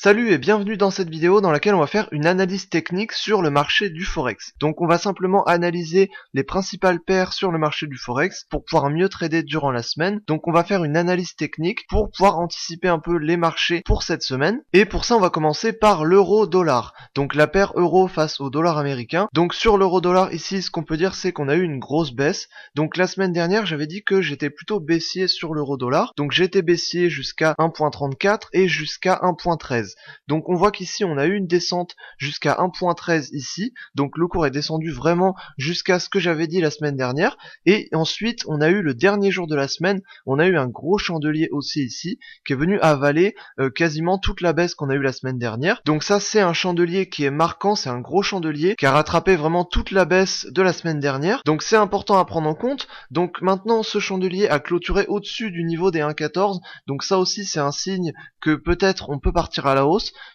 Salut et bienvenue dans cette vidéo dans laquelle on va faire une analyse technique sur le marché du Forex. Donc on va simplement analyser les principales paires sur le marché du Forex pour pouvoir mieux trader durant la semaine. Donc on va faire une analyse technique pour pouvoir anticiper un peu les marchés pour cette semaine. Et pour ça on va commencer par l'euro-dollar. Donc la paire euro face au dollar américain. Donc sur l'euro-dollar ici ce qu'on peut dire c'est qu'on a eu une grosse baisse. Donc la semaine dernière j'avais dit que j'étais plutôt baissier sur l'euro-dollar. Donc j'étais baissier jusqu'à 1.34 et jusqu'à 1.13. Donc on voit qu'ici on a eu une descente jusqu'à 1.13 ici, donc le cours est descendu vraiment jusqu'à ce que j'avais dit la semaine dernière, et ensuite on a eu le dernier jour de la semaine, on a eu un gros chandelier haussier ici, qui est venu avaler quasiment toute la baisse qu'on a eu la semaine dernière. Donc ça c'est un chandelier qui est marquant, c'est un gros chandelier qui a rattrapé vraiment toute la baisse de la semaine dernière, donc c'est important à prendre en compte. Donc maintenant ce chandelier a clôturé au-dessus du niveau des 1.14, donc ça aussi c'est un signe que peut-être on peut partir à la hausse.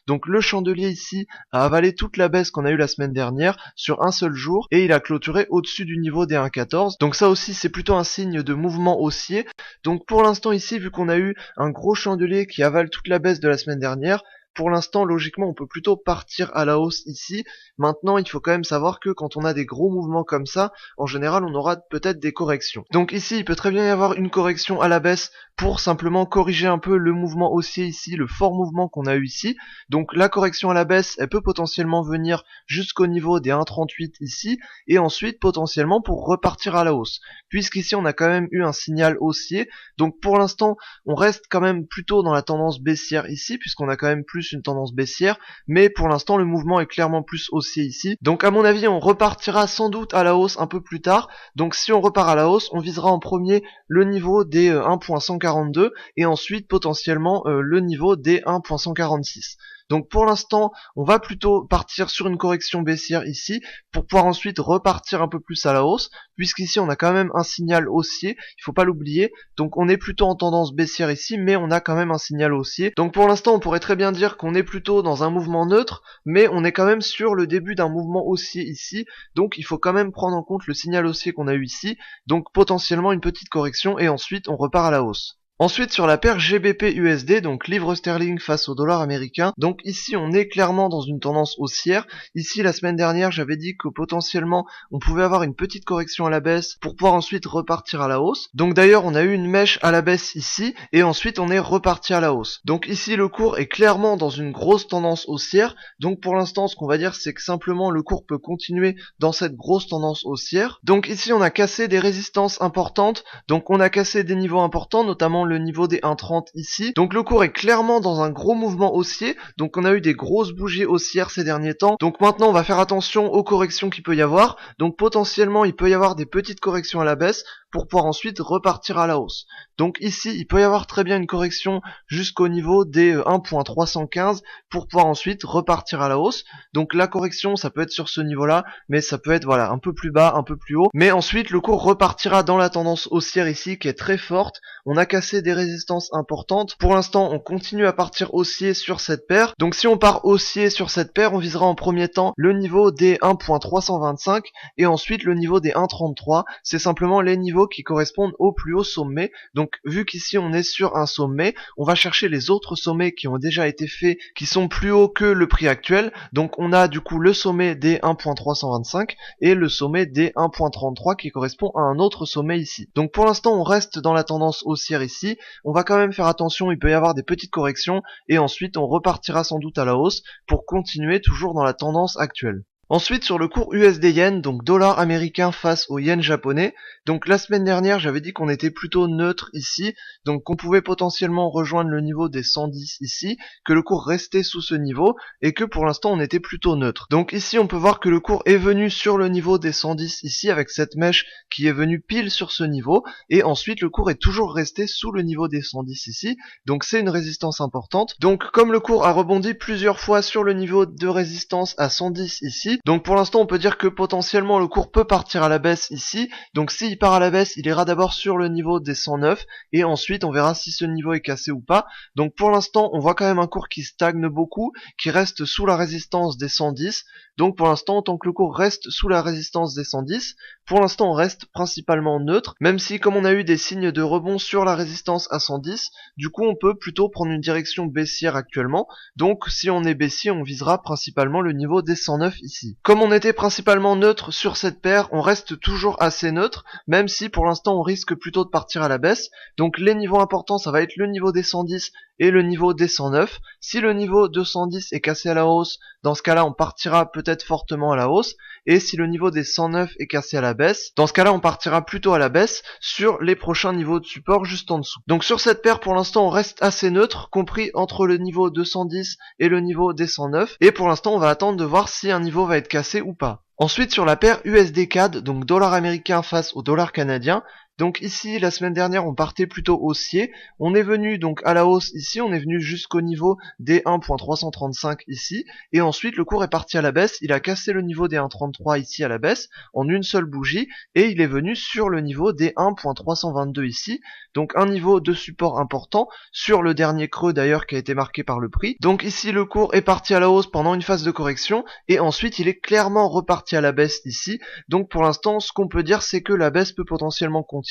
Donc le chandelier ici a avalé toute la baisse qu'on a eu la semaine dernière sur un seul jour et il a clôturé au-dessus du niveau des 1.14. Donc ça aussi c'est plutôt un signe de mouvement haussier. Donc pour l'instant ici, vu qu'on a eu un gros chandelier qui avale toute la baisse de la semaine dernière, pour l'instant, logiquement, on peut plutôt partir à la hausse ici. Maintenant, il faut quand même savoir que quand on a des gros mouvements comme ça, en général, on aura peut-être des corrections. Donc ici, il peut très bien y avoir une correction à la baisse pour simplement corriger un peu le mouvement haussier ici, le fort mouvement qu'on a eu ici. Donc la correction à la baisse, elle peut potentiellement venir jusqu'au niveau des 1.38 ici, et ensuite potentiellement pour repartir à la hausse. Puisqu'ici, on a quand même eu un signal haussier. Donc pour l'instant, on reste quand même plutôt dans la tendance baissière ici, puisqu'on a quand même plus une tendance baissière, mais pour l'instant le mouvement est clairement plus haussier ici. Donc à mon avis on repartira sans doute à la hausse un peu plus tard. Donc si on repart à la hausse, on visera en premier le niveau des 1.142 et ensuite potentiellement le niveau des 1.146. Donc pour l'instant, on va plutôt partir sur une correction baissière ici, pour pouvoir ensuite repartir un peu plus à la hausse, puisqu'ici on a quand même un signal haussier, il faut pas l'oublier. Donc on est plutôt en tendance baissière ici, mais on a quand même un signal haussier. Donc pour l'instant, on pourrait très bien dire qu'on est plutôt dans un mouvement neutre, mais on est quand même sur le début d'un mouvement haussier ici. Donc il faut quand même prendre en compte le signal haussier qu'on a eu ici, donc potentiellement une petite correction, et ensuite on repart à la hausse. Ensuite sur la paire GBP-USD, donc livre sterling face au dollar américain, donc ici on est clairement dans une tendance haussière. Ici la semaine dernière j'avais dit que potentiellement on pouvait avoir une petite correction à la baisse pour pouvoir ensuite repartir à la hausse. Donc d'ailleurs on a eu une mèche à la baisse ici et ensuite on est reparti à la hausse. Donc ici le cours est clairement dans une grosse tendance haussière. Donc pour l'instant ce qu'on va dire c'est que simplement le cours peut continuer dans cette grosse tendance haussière. Donc ici on a cassé des résistances importantes, donc on a cassé des niveaux importants, notamment le niveau des 1.30 ici. Donc le cours est clairement dans un gros mouvement haussier, donc on a eu des grosses bougies haussières ces derniers temps. Donc maintenant on va faire attention aux corrections qu'il peut y avoir. Donc potentiellement il peut y avoir des petites corrections à la baisse pour pouvoir ensuite repartir à la hausse. Donc ici il peut y avoir très bien une correction jusqu'au niveau des 1.315 pour pouvoir ensuite repartir à la hausse. Donc la correction ça peut être sur ce niveau là, mais ça peut être voilà un peu plus bas, un peu plus haut, mais ensuite le cours repartira dans la tendance haussière ici qui est très forte. On a cassé des résistances importantes. Pour l'instant on continue à partir haussier sur cette paire. Donc si on part haussier sur cette paire, on visera en premier temps le niveau des 1.325 et ensuite le niveau des 1.33. C'est simplement les niveaux qui correspondent au plus haut sommet. Donc vu qu'ici on est sur un sommet, on va chercher les autres sommets qui ont déjà été faits, qui sont plus hauts que le prix actuel. Donc on a du coup le sommet des 1.325 et le sommet des 1.33 qui correspond à un autre sommet ici. Donc pour l'instant on reste dans la tendance haussière ici. On va quand même faire attention, il peut y avoir des petites corrections et ensuite on repartira sans doute à la hausse pour continuer toujours dans la tendance actuelle. Ensuite sur le cours USD-Yen, donc dollar américain face au yen japonais, donc la semaine dernière j'avais dit qu'on était plutôt neutre ici, donc qu'on pouvait potentiellement rejoindre le niveau des 110 ici, que le cours restait sous ce niveau, et que pour l'instant on était plutôt neutre. Donc ici on peut voir que le cours est venu sur le niveau des 110 ici, avec cette mèche qui est venue pile sur ce niveau, et ensuite le cours est toujours resté sous le niveau des 110 ici, donc c'est une résistance importante. Donc comme le cours a rebondi plusieurs fois sur le niveau de résistance à 110 ici, Donc pour l'instant on peut dire que potentiellement le cours peut partir à la baisse ici. Donc s'il part à la baisse, il ira d'abord sur le niveau des 109 et ensuite on verra si ce niveau est cassé ou pas. Donc pour l'instant on voit quand même un cours qui stagne beaucoup, qui reste sous la résistance des 110. Donc pour l'instant tant que le cours reste sous la résistance des 110, pour l'instant on reste principalement neutre, même si comme on a eu des signes de rebond sur la résistance à 110, du coup on peut plutôt prendre une direction baissière actuellement. Donc si on est baissier, on visera principalement le niveau des 109 ici. Comme on était principalement neutre sur cette paire, on reste toujours assez neutre, même si pour l'instant on risque plutôt de partir à la baisse. Donc les niveaux importants, ça va être le niveau des 110 et le niveau des 109. Si le niveau de 110 est cassé à la hausse, dans ce cas-là on partira peut-être fortement à la hausse. Et si le niveau des 109 est cassé à la baisse, dans ce cas-là on partira plutôt à la baisse sur les prochains niveaux de support juste en dessous. Donc sur cette paire pour l'instant on reste assez neutre, compris entre le niveau de 110 et le niveau des 109. Et pour l'instant on va attendre de voir si un niveau va être cassé ou pas. Ensuite sur la paire USD CAD, donc dollar américain face au dollar canadien. Donc ici, la semaine dernière, on partait plutôt haussier. On est venu donc à la hausse ici, on est venu jusqu'au niveau des 1.335 ici. Et ensuite, le cours est parti à la baisse. Il a cassé le niveau des 1.33 ici à la baisse en une seule bougie. Et il est venu sur le niveau des 1.322 ici. Donc un niveau de support important sur le dernier creux d'ailleurs qui a été marqué par le prix. Donc ici, le cours est parti à la hausse pendant une phase de correction. Et ensuite, il est clairement reparti à la baisse ici. Donc pour l'instant, ce qu'on peut dire, c'est que la baisse peut potentiellement continuer.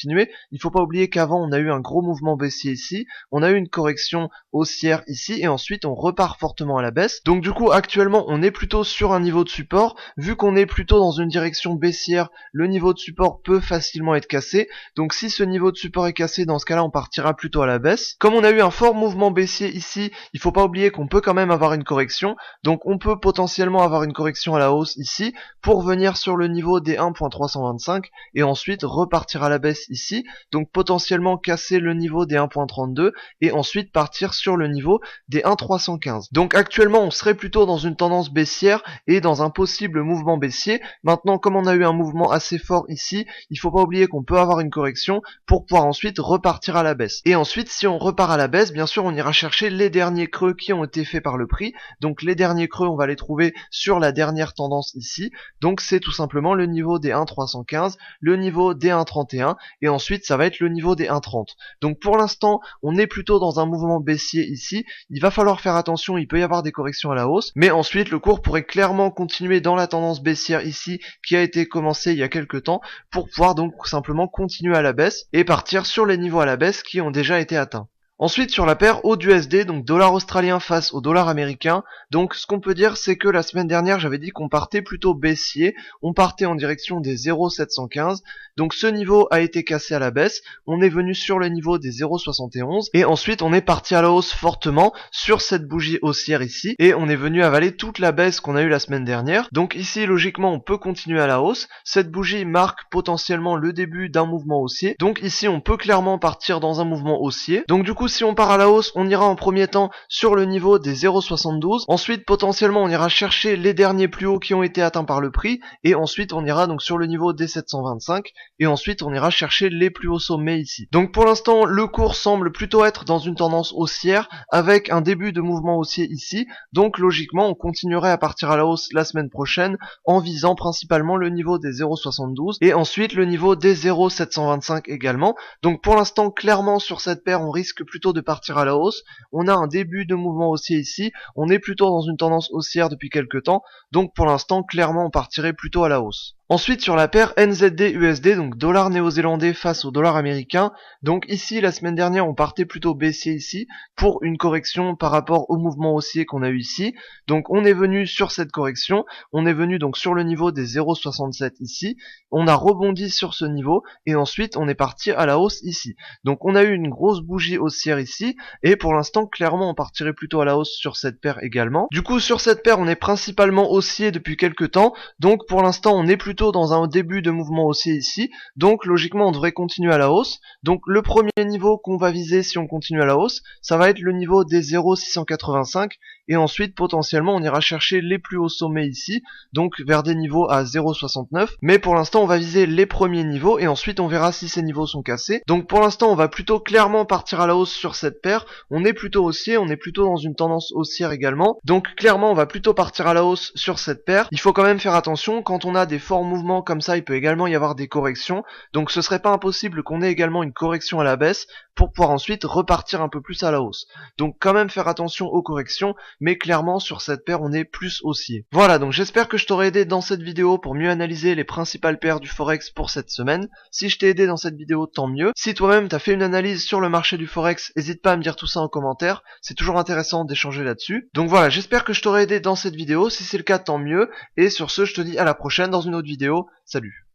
Il faut pas oublier qu'avant on a eu un gros mouvement baissier ici, on a eu une correction haussière ici et ensuite on repart fortement à la baisse. Donc du coup actuellement on est plutôt sur un niveau de support, vu qu'on est plutôt dans une direction baissière, le niveau de support peut facilement être cassé. Donc si ce niveau de support est cassé, dans ce cas là on partira plutôt à la baisse. Comme on a eu un fort mouvement baissier ici, il faut pas oublier qu'on peut quand même avoir une correction, donc on peut potentiellement avoir une correction à la hausse ici pour venir sur le niveau des 1.325 et ensuite repartir à la baisse ici, donc potentiellement casser le niveau des 1.32 et ensuite partir sur le niveau des 1.315. Donc actuellement on serait plutôt dans une tendance baissière et dans un possible mouvement baissier. Maintenant comme on a eu un mouvement assez fort ici, il faut pas oublier qu'on peut avoir une correction pour pouvoir ensuite repartir à la baisse. Et ensuite si on repart à la baisse, bien sûr on ira chercher les derniers creux qui ont été faits par le prix. Donc les derniers creux on va les trouver sur la dernière tendance ici. Donc c'est tout simplement le niveau des 1.315, le niveau des 1.31 et ensuite ça va être le niveau des 1.30. Donc pour l'instant on est plutôt dans un mouvement baissier ici, il va falloir faire attention, il peut y avoir des corrections à la hausse, mais ensuite le cours pourrait clairement continuer dans la tendance baissière ici qui a été commencée il y a quelques temps pour pouvoir donc simplement continuer à la baisse et partir sur les niveaux à la baisse qui ont déjà été atteints. Ensuite sur la paire AUD-USD, donc dollar australien face au dollar américain, donc ce qu'on peut dire c'est que la semaine dernière j'avais dit qu'on partait plutôt baissier, on partait en direction des 0,715, donc ce niveau a été cassé à la baisse, on est venu sur le niveau des 0,71 et ensuite on est parti à la hausse fortement sur cette bougie haussière ici et on est venu avaler toute la baisse qu'on a eue la semaine dernière. Donc ici logiquement on peut continuer à la hausse, cette bougie marque potentiellement le début d'un mouvement haussier, donc ici on peut clairement partir dans un mouvement haussier. Donc du coup si on part à la hausse, on ira en premier temps sur le niveau des 0,72. Ensuite, potentiellement, on ira chercher les derniers plus hauts qui ont été atteints par le prix. Et ensuite, on ira donc sur le niveau des 725. Et ensuite, on ira chercher les plus hauts sommets ici. Donc pour l'instant, le cours semble plutôt être dans une tendance haussière avec un début de mouvement haussier ici. Donc logiquement, on continuerait à partir à la hausse la semaine prochaine en visant principalement le niveau des 0,72 et ensuite le niveau des 0,725 également. Donc pour l'instant, clairement sur cette paire, on risque plutôt de partir à la hausse. On a un début de mouvement haussier ici, on est plutôt dans une tendance haussière depuis quelques temps, donc pour l'instant clairement on partirait plutôt à la hausse. Ensuite sur la paire NZD-USD, donc dollar néo-zélandais face au dollar américain, donc ici la semaine dernière on partait plutôt baissier ici pour une correction par rapport au mouvement haussier qu'on a eu ici, donc on est venu sur cette correction, on est venu donc sur le niveau des 0,67 ici, on a rebondi sur ce niveau et ensuite on est parti à la hausse ici. Donc on a eu une grosse bougie haussière ici et pour l'instant clairement on partirait plutôt à la hausse sur cette paire également. Du coup sur cette paire on est principalement haussier depuis quelques temps, donc pour l'instant on est plutôt plutôt dans un début de mouvement haussier ici, donc logiquement on devrait continuer à la hausse. Donc le premier niveau qu'on va viser si on continue à la hausse, ça va être le niveau des 0,685, et ensuite potentiellement on ira chercher les plus hauts sommets ici, donc vers des niveaux à 0,69, mais pour l'instant on va viser les premiers niveaux et ensuite on verra si ces niveaux sont cassés. Donc pour l'instant on va plutôt clairement partir à la hausse sur cette paire, on est plutôt haussier, on est plutôt dans une tendance haussière également, donc clairement on va plutôt partir à la hausse sur cette paire. Il faut quand même faire attention, quand on a des forts mouvements comme ça, il peut également y avoir des corrections, donc ce serait pas impossible qu'on ait également une correction à la baisse pour pouvoir ensuite repartir un peu plus à la hausse. Donc quand même faire attention aux corrections, mais clairement sur cette paire on est plus haussier. Voilà, donc j'espère que je t'aurai aidé dans cette vidéo pour mieux analyser les principales paires du Forex pour cette semaine. Si je t'ai aidé dans cette vidéo, tant mieux. Si toi-même t'as fait une analyse sur le marché du Forex, n'hésite pas à me dire tout ça en commentaire, c'est toujours intéressant d'échanger là-dessus. Donc voilà, j'espère que je t'aurai aidé dans cette vidéo, si c'est le cas tant mieux, et sur ce je te dis à la prochaine dans une autre vidéo, salut.